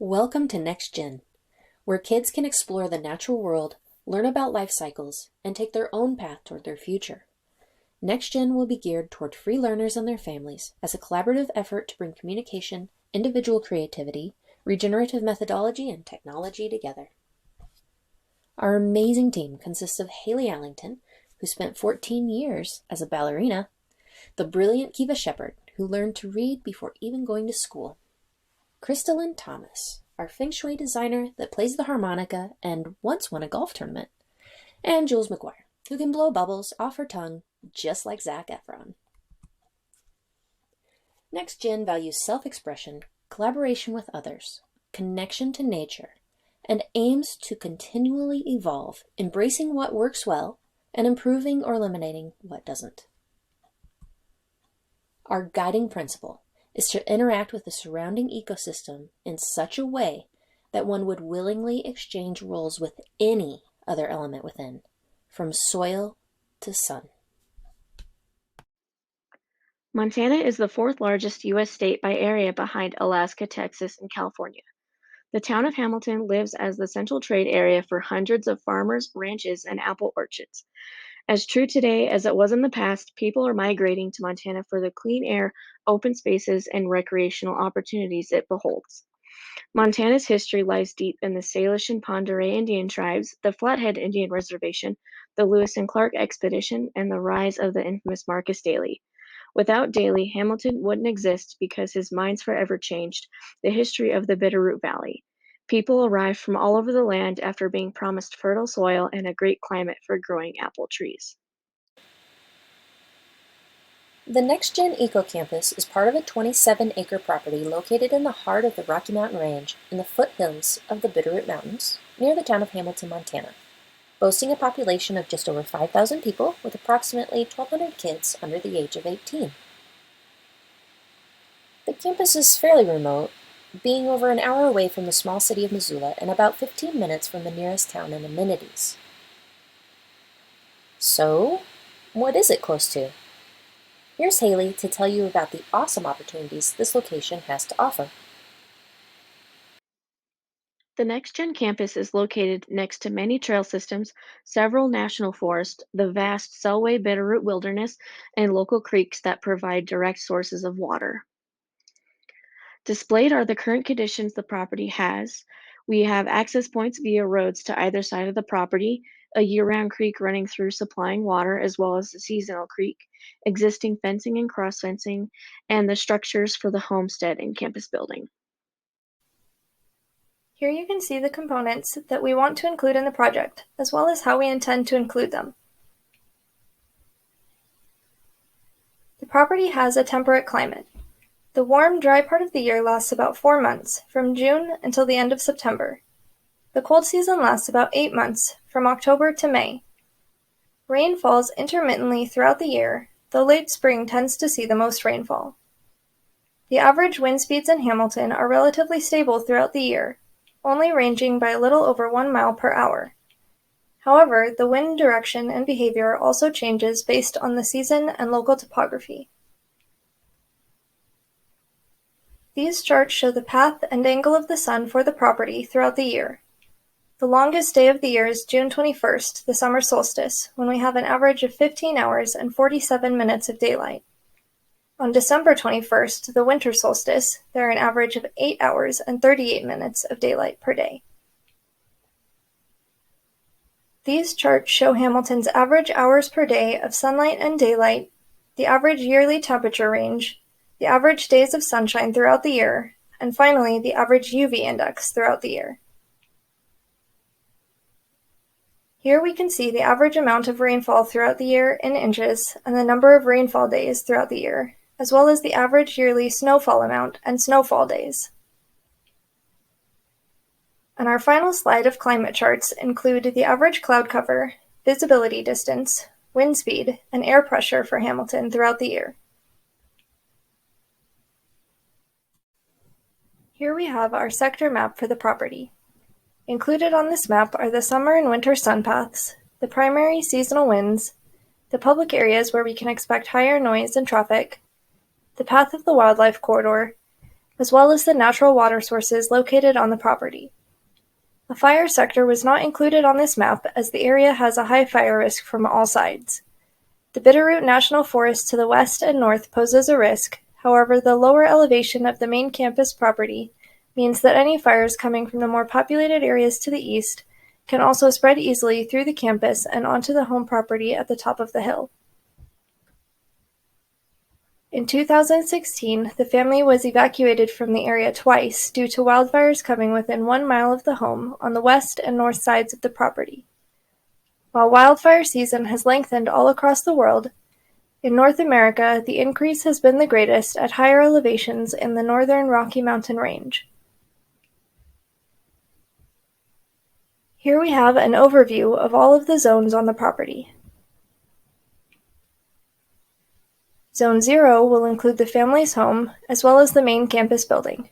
Welcome to NextGen, where kids can explore the natural world, learn about life cycles, and take their own path toward their future. NextGen will be geared toward free learners and their families as a collaborative effort to bring communication, individual creativity, regenerative methodology, and technology together. Our amazing team consists of Haley Allington, who spent 14 years as a ballerina, the brilliant Kiva Shepard, who learned to read before even going to school, Crystalline Thomas, our feng shui designer that plays the harmonica and once won a golf tournament, and Julz McGuire, who can blow bubbles off her tongue just like Zac Efron. NextGen values self-expression, collaboration with others, connection to nature, and aims to continually evolve, embracing what works well and improving or eliminating what doesn't. Our guiding principle is to interact with the surrounding ecosystem in such a way that one would willingly exchange roles with any other element within, from soil to sun. Montana is the fourth largest U.S. state by area behind Alaska, Texas, and California. The town of Hamilton lives as the central trade area for hundreds of farmers, ranches, and apple orchards. As true today as it was in the past, people are migrating to Montana for the clean air, open spaces, and recreational opportunities it beholds. Montana's history lies deep in the Salish and Pend Oreille Indian tribes, the Flathead Indian Reservation, the Lewis and Clark Expedition, and the rise of the infamous Marcus Daly. Without Daly, Hamilton wouldn't exist because his mind's forever changed the history of the Bitterroot Valley. People arrived from all over the land after being promised fertile soil and a great climate for growing apple trees. The NextGen Eco Campus is part of a 27-acre property located in the heart of the Rocky Mountain Range in the foothills of the Bitterroot Mountains, near the town of Hamilton, Montana, boasting a population of just over 5,000 people with approximately 1,200 kids under the age of 18. The campus is fairly remote, being over an hour away from the small city of Missoula and about 15 minutes from the nearest town and amenities. So, what is it close to? Here's Haley to tell you about the awesome opportunities this location has to offer. The NextGen campus is located next to many trail systems, several national forests, the vast Selway Bitterroot Wilderness, and local creeks that provide direct sources of water. Displayed are the current conditions the property has. We have access points via roads to either side of the property, a year-round creek running through supplying water as well as a seasonal creek, existing fencing and cross-fencing, and the structures for the homestead and campus building. Here you can see the components that we want to include in the project, as well as how we intend to include them. The property has a temperate climate. The warm, dry part of the year lasts about 4 months, from June until the end of September. The cold season lasts about 8 months, from October to May. Rain falls intermittently throughout the year, though late spring tends to see the most rainfall. The average wind speeds in Hamilton are relatively stable throughout the year, only ranging by a little over 1 mile per hour. However, the wind direction and behavior also changes based on the season and local topography. These charts show the path and angle of the sun for the property throughout the year. The longest day of the year is June 21st, the summer solstice, when we have an average of 15 hours and 47 minutes of daylight. On December 21st, the winter solstice, there are an average of 8 hours and 38 minutes of daylight per day. These charts show Hamilton's average hours per day of sunlight and daylight, the average yearly temperature range, the average days of sunshine throughout the year, and finally the average UV index throughout the year. Here we can see the average amount of rainfall throughout the year in inches and the number of rainfall days throughout the year, as well as the average yearly snowfall amount and snowfall days. And our final slide of climate charts include the average cloud cover, visibility distance, wind speed, and air pressure for Hamilton throughout the year. Here we have our sector map for the property. Included on this map are the summer and winter sun paths, the primary seasonal winds, the public areas where we can expect higher noise and traffic, the path of the wildlife corridor, as well as the natural water sources located on the property. A fire sector was not included on this map as the area has a high fire risk from all sides. The Bitterroot National Forest to the west and north poses a risk, however, the lower elevation of the main campus property means that any fires coming from the more populated areas to the east can also spread easily through the campus and onto the home property at the top of the hill. In 2016, the family was evacuated from the area twice due to wildfires coming within 1 mile of the home on the west and north sides of the property. While wildfire season has lengthened all across the world, in North America, the increase has been the greatest at higher elevations in the northern Rocky Mountain Range. Here we have an overview of all of the zones on the property. Zone 0 will include the family's home, as well as the main campus building.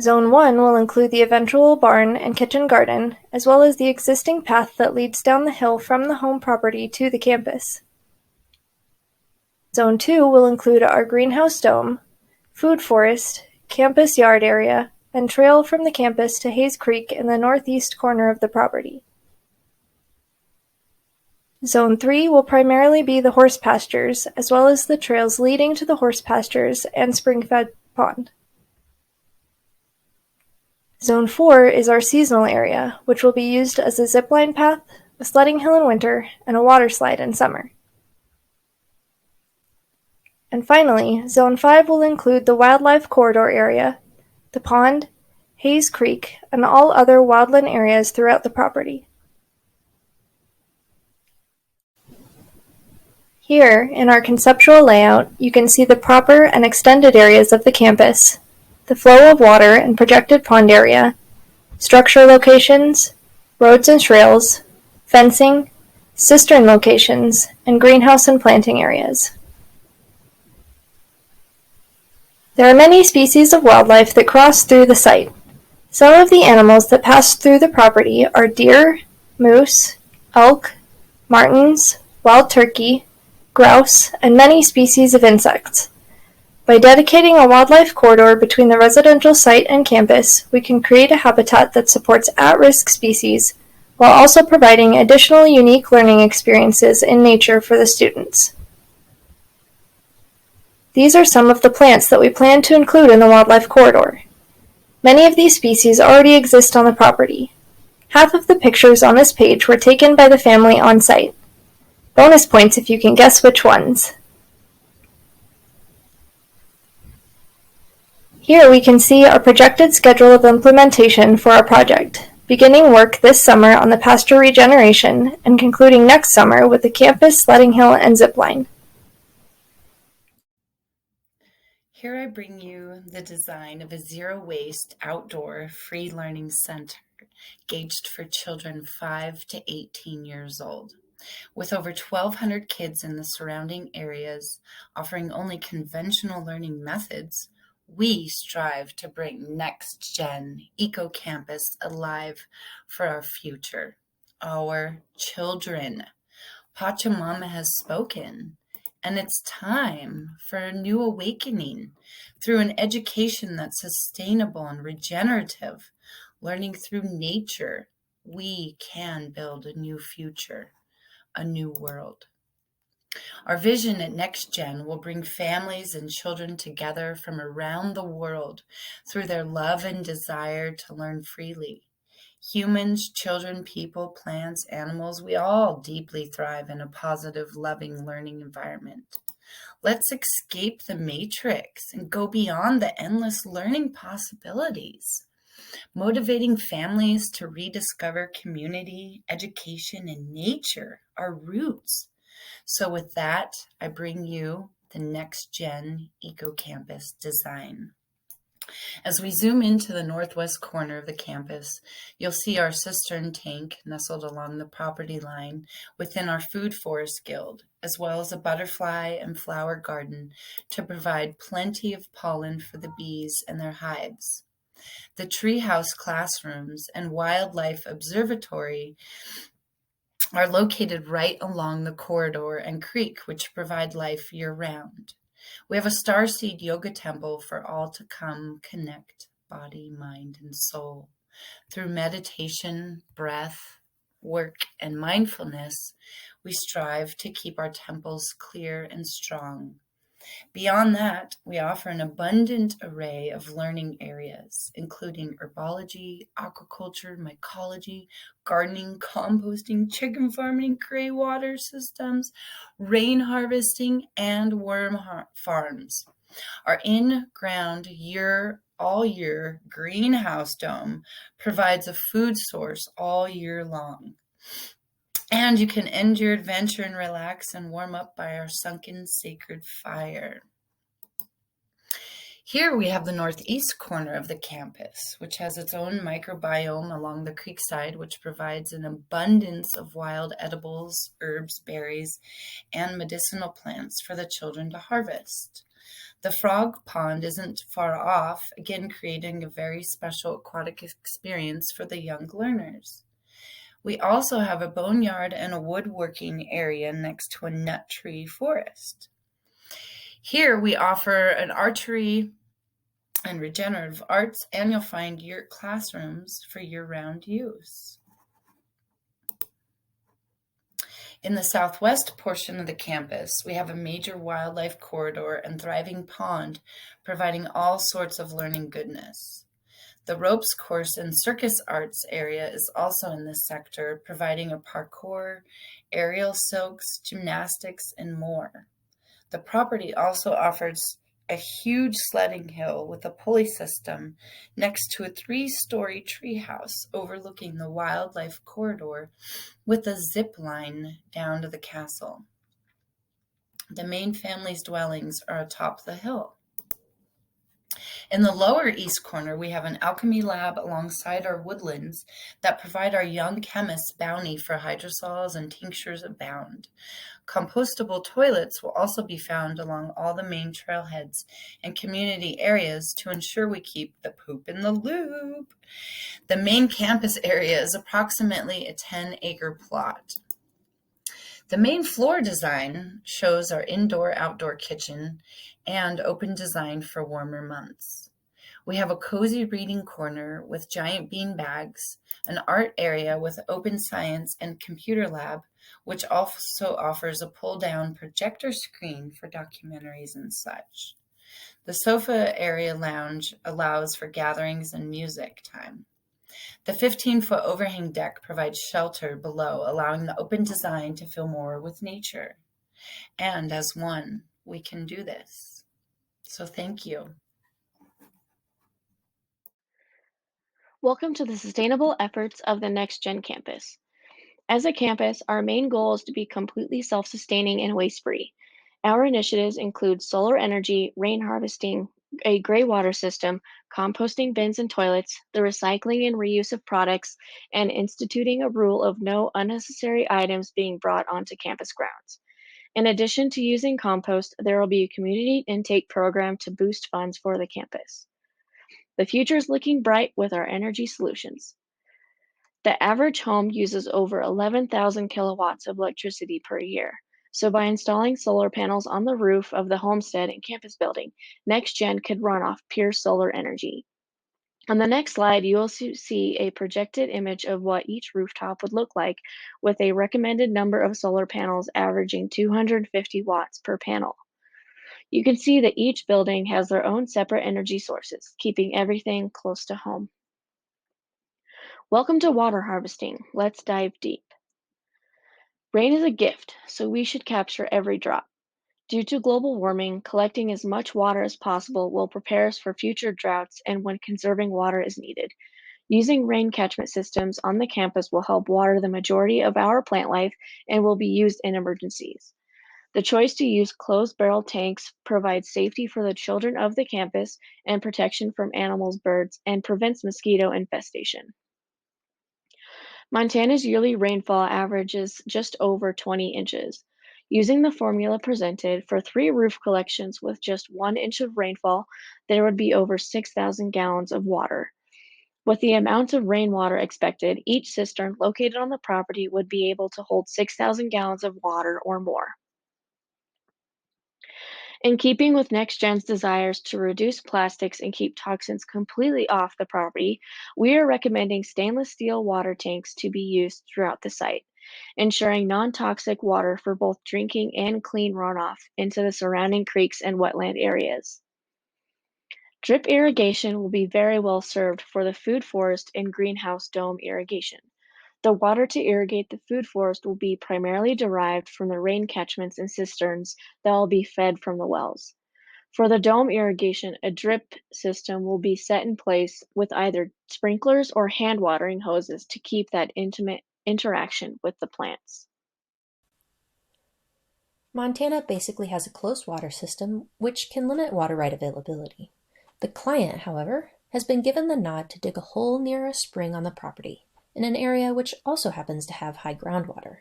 Zone 1 will include the eventual barn and kitchen garden, as well as the existing path that leads down the hill from the home property to the campus. Zone 2 will include our greenhouse dome, food forest, campus yard area, and trail from the campus to Hayes Creek in the northeast corner of the property. Zone 3 will primarily be the horse pastures, as well as the trails leading to the horse pastures and spring-fed pond. Zone 4 is our seasonal area, which will be used as a zipline path, a sledding hill in winter, and a water slide in summer. And finally, Zone 5 will include the wildlife corridor area, the pond, Hayes Creek, and all other wildland areas throughout the property. Here, in our conceptual layout, you can see the proper and extended areas of the campus, the flow of water and projected pond area, structure locations, roads and trails, fencing, cistern locations, and greenhouse and planting areas. There are many species of wildlife that cross through the site. Some of the animals that pass through the property are deer, moose, elk, martens, wild turkey, grouse, and many species of insects. By dedicating a wildlife corridor between the residential site and campus, we can create a habitat that supports at-risk species while also providing additional unique learning experiences in nature for the students. These are some of the plants that we plan to include in the wildlife corridor. Many of these species already exist on the property. Half of the pictures on this page were taken by the family on site. Bonus points if you can guess which ones. Here we can see our projected schedule of implementation for our project, beginning work this summer on the pasture regeneration and concluding next summer with the campus, sledding hill, and zipline. Here I bring you the design of a zero-waste outdoor free learning center gauged for children 5 to 18 years old. With over 1,200 kids in the surrounding areas offering only conventional learning methods, we strive to bring NextGen Eco Campus alive for our future, our children. Pachamama has spoken, and it's time for a new awakening through an education that's sustainable and regenerative. Learning through nature, we can build a new future, a new world. Our vision at NextGen will bring families and children together from around the world through their love and desire to learn freely. Humans, children, people, plants, animals, we all deeply thrive in a positive, loving learning environment. Let's escape the matrix and go beyond the endless learning possibilities, motivating families to rediscover community, education, and nature, our roots. So with that, I bring you the NextGen Eco Campus design. As we zoom into the northwest corner of the campus, you'll see our cistern tank nestled along the property line within our food forest guild, as well as a butterfly and flower garden to provide plenty of pollen for the bees and their hives. The treehouse classrooms and wildlife observatory are located right along the corridor and creek, which provide life year-round. We have a starseed yoga temple for all to come connect body, mind, and soul. Through meditation, breath, work, and mindfulness, we strive to keep our temples clear and strong. Beyond that, we offer an abundant array of learning areas, including herbology, aquaculture, mycology, gardening, composting, chicken farming, gray water systems, rain harvesting, and worm farms. Our in-ground all year greenhouse dome provides a food source all year long. And you can end your adventure and relax and warm up by our sunken sacred fire. Here we have the northeast corner of the campus, which has its own microbiome along the creekside, which provides an abundance of wild edibles, herbs, berries, and medicinal plants for the children to harvest. The frog pond isn't far off, again creating a very special aquatic experience for the young learners. We also have a boneyard and a woodworking area next to a nut tree forest. Here we offer an archery and regenerative arts, and you'll find your classrooms for year-round use. In the southwest portion of the campus, we have a major wildlife corridor and thriving pond, providing all sorts of learning goodness. The ropes course and circus arts area is also in this sector, providing a parkour, aerial silks, gymnastics, and more. The property also offers a huge sledding hill with a pulley system next to a 3-story treehouse overlooking the wildlife corridor with a zip line down to the castle. The main family's dwellings are atop the hill. In the lower east corner, we have an alchemy lab alongside our woodlands that provide our young chemists bounty for hydrosols and tinctures abound. Compostable toilets will also be found along all the main trailheads and community areas to ensure we keep the poop in the loop. The main campus area is approximately a 10-acre plot. The main floor design shows our indoor-outdoor kitchen and open design for warmer months. We have a cozy reading corner with giant bean bags, an art area with open science and computer lab, which also offers a pull-down projector screen for documentaries and such. The sofa area lounge allows for gatherings and music time. The 15-foot overhang deck provides shelter below, allowing the open design to feel more with nature. And as one, we can do this. So thank you. Welcome to the sustainable efforts of the NextGen campus. As a campus, our main goal is to be completely self-sustaining and waste-free. Our initiatives include solar energy, rain harvesting, a gray water system, composting bins and toilets, the recycling and reuse of products, and instituting a rule of no unnecessary items being brought onto campus grounds. In addition to using compost, there will be a community intake program to boost funds for the campus. The future is looking bright with our energy solutions. The average home uses over 11,000 kilowatts of electricity per year. So by installing solar panels on the roof of the homestead and campus building, NextGen could run off pure solar energy. On the next slide, you will see a projected image of what each rooftop would look like with a recommended number of solar panels averaging 250 watts per panel. You can see that each building has their own separate energy sources, keeping everything close to home. Welcome to water harvesting. Let's dive deep. Rain is a gift, so we should capture every drop. Due to global warming, collecting as much water as possible will prepare us for future droughts and when conserving water is needed. Using rain catchment systems on the campus will help water the majority of our plant life and will be used in emergencies. The choice to use closed barrel tanks provides safety for the children of the campus and protection from animals, birds, and prevents mosquito infestation. Montana's yearly rainfall averages just over 20 inches. Using the formula presented for 3 roof collections with just 1 inch of rainfall, there would be over 6,000 gallons of water. With the amount of rainwater expected, each cistern located on the property would be able to hold 6,000 gallons of water or more. In keeping with NextGen's desires to reduce plastics and keep toxins completely off the property, we are recommending stainless steel water tanks to be used throughout the site, ensuring non-toxic water for both drinking and clean runoff into the surrounding creeks and wetland areas. Drip irrigation will be very well served for the food forest and greenhouse dome irrigation. The water to irrigate the food forest will be primarily derived from the rain catchments and cisterns that will be fed from the wells. For the dome irrigation, a drip system will be set in place with either sprinklers or hand watering hoses to keep that intimate interaction with the plants. Montana basically has a closed water system which can limit water right availability. The client, however, has been given the nod to dig a hole near a spring on the property, in an area which also happens to have high groundwater.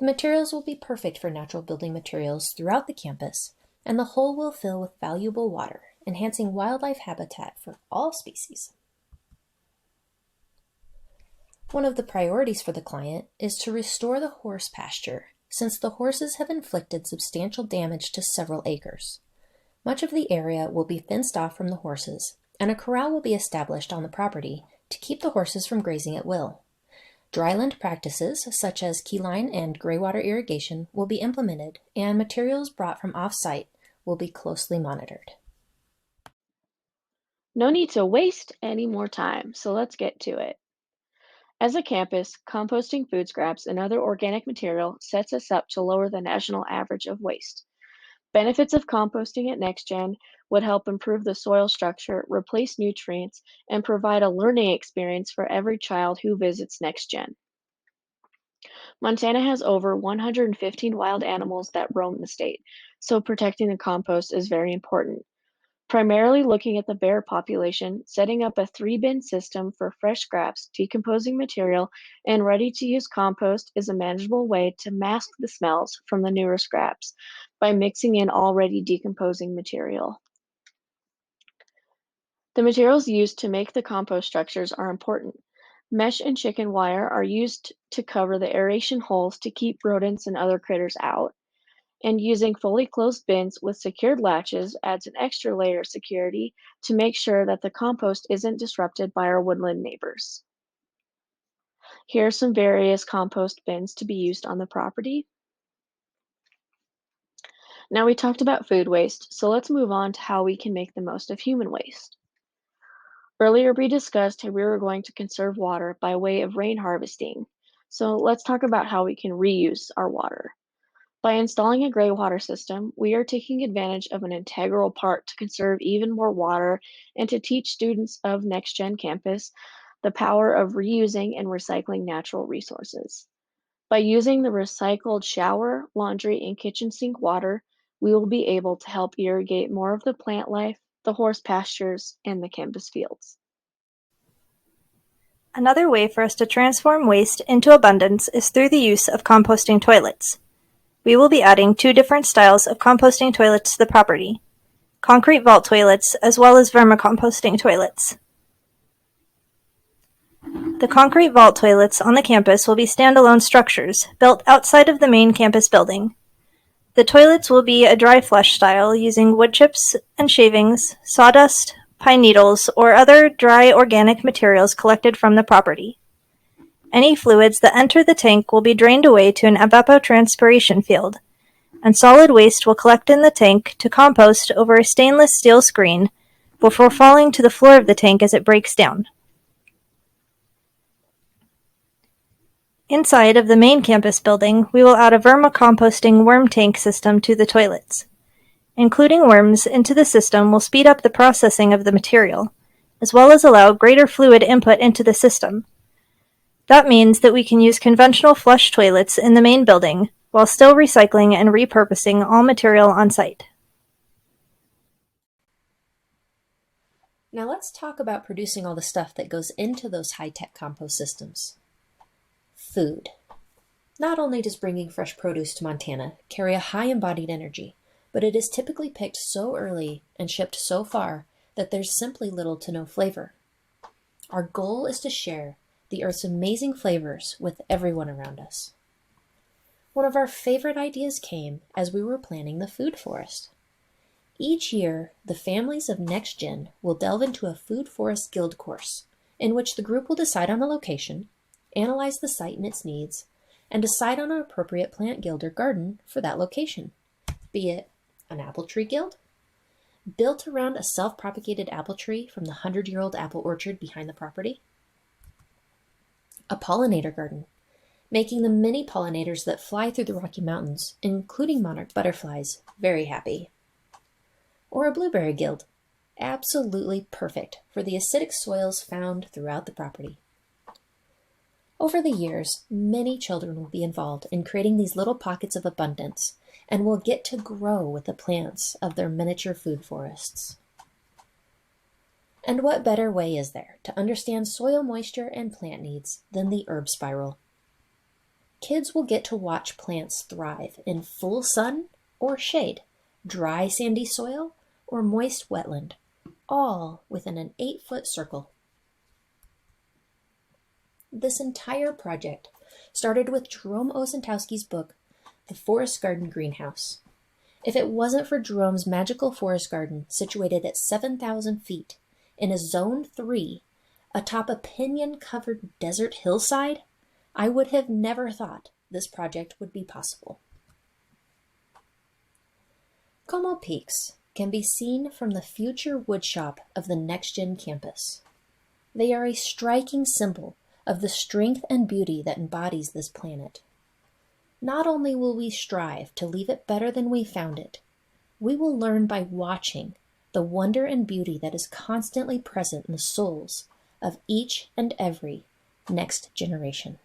The materials will be perfect for natural building materials throughout the campus, and the hole will fill with valuable water, enhancing wildlife habitat for all species. One of the priorities for the client is to restore the horse pasture, since the horses have inflicted substantial damage to several acres. Much of the area will be fenced off from the horses, and a corral will be established on the property to keep the horses from grazing at will. Dryland practices, such as keyline and graywater irrigation, will be implemented, and materials brought from off-site will be closely monitored. No need to waste any more time, so let's get to it. As a campus, composting food scraps and other organic material sets us up to lower the national average of waste. Benefits of composting at NextGen would help improve the soil structure, replace nutrients, and provide a learning experience for every child who visits NextGen. Montana has over 115 wild animals that roam the state, so protecting the compost is very important. Primarily looking at the bear population, setting up a 3-bin system for fresh scraps, decomposing material, and ready-to-use compost is a manageable way to mask the smells from the newer scraps by mixing in already decomposing material. The materials used to make the compost structures are important. Mesh and chicken wire are used to cover the aeration holes to keep rodents and other critters out. And using fully closed bins with secured latches adds an extra layer of security to make sure that the compost isn't disrupted by our woodland neighbors. Here are some various compost bins to be used on the property. Now we talked about food waste, so let's move on to how we can make the most of human waste. Earlier we discussed how we were going to conserve water by way of rain harvesting. So let's talk about how we can reuse our water. By installing a gray water system, we are taking advantage of an integral part to conserve even more water and to teach students of NextGen campus the power of reusing and recycling natural resources. By using the recycled shower, laundry, and kitchen sink water, we will be able to help irrigate more of the plant life, the horse pastures, and the campus fields. Another way for us to transform waste into abundance is through the use of composting toilets. We will be adding 2 different styles of composting toilets to the property: concrete vault toilets as well as vermicomposting toilets. The concrete vault toilets on the campus will be standalone structures built outside of the main campus building. The toilets will be a dry flush style using wood chips and shavings, sawdust, pine needles, or other dry organic materials collected from the property. Any fluids that enter the tank will be drained away to an evapotranspiration field, and solid waste will collect in the tank to compost over a stainless steel screen before falling to the floor of the tank as it breaks down. Inside of the main campus building, we will add a vermicomposting worm tank system to the toilets. Including worms into the system will speed up the processing of the material, as well as allow greater fluid input into the system. That means that we can use conventional flush toilets in the main building, while still recycling and repurposing all material on site. Now let's talk about producing all the stuff that goes into those high-tech compost systems. Food. Not only does bringing fresh produce to Montana carry a high embodied energy, but it is typically picked so early and shipped so far that there's simply little to no flavor. Our goal is to share the Earth's amazing flavors with everyone around us. One of our favorite ideas came as we were planning the food forest. Each year, the families of NextGen will delve into a Food Forest Guild course, in which the group will decide on a location, analyze the site and its needs, and decide on an appropriate plant guild or garden for that location, be it an apple tree guild, built around a self-propagated apple tree from the 100-year-old apple orchard behind the property, a pollinator garden, making the many pollinators that fly through the Rocky Mountains, including monarch butterflies, very happy, or a blueberry guild, absolutely perfect for the acidic soils found throughout the property. Over the years, many children will be involved in creating these little pockets of abundance and will get to grow with the plants of their miniature food forests. And what better way is there to understand soil moisture and plant needs than the herb spiral? Kids will get to watch plants thrive in full sun or shade, dry sandy soil or moist wetland, all within an 8-foot circle. This entire project started with Jerome Osentowski's book, The Forest Garden Greenhouse. If it wasn't for Jerome's magical forest garden situated at 7,000 feet in a Zone 3 atop a pinyon-covered desert hillside, I would have never thought this project would be possible. Como Peaks can be seen from the future woodshop of the NextGen campus. They are a striking symbol of the strength and beauty that embodies this planet. Not only will we strive to leave it better than we found it, we will learn by watching the wonder and beauty that is constantly present in the souls of each and every next generation.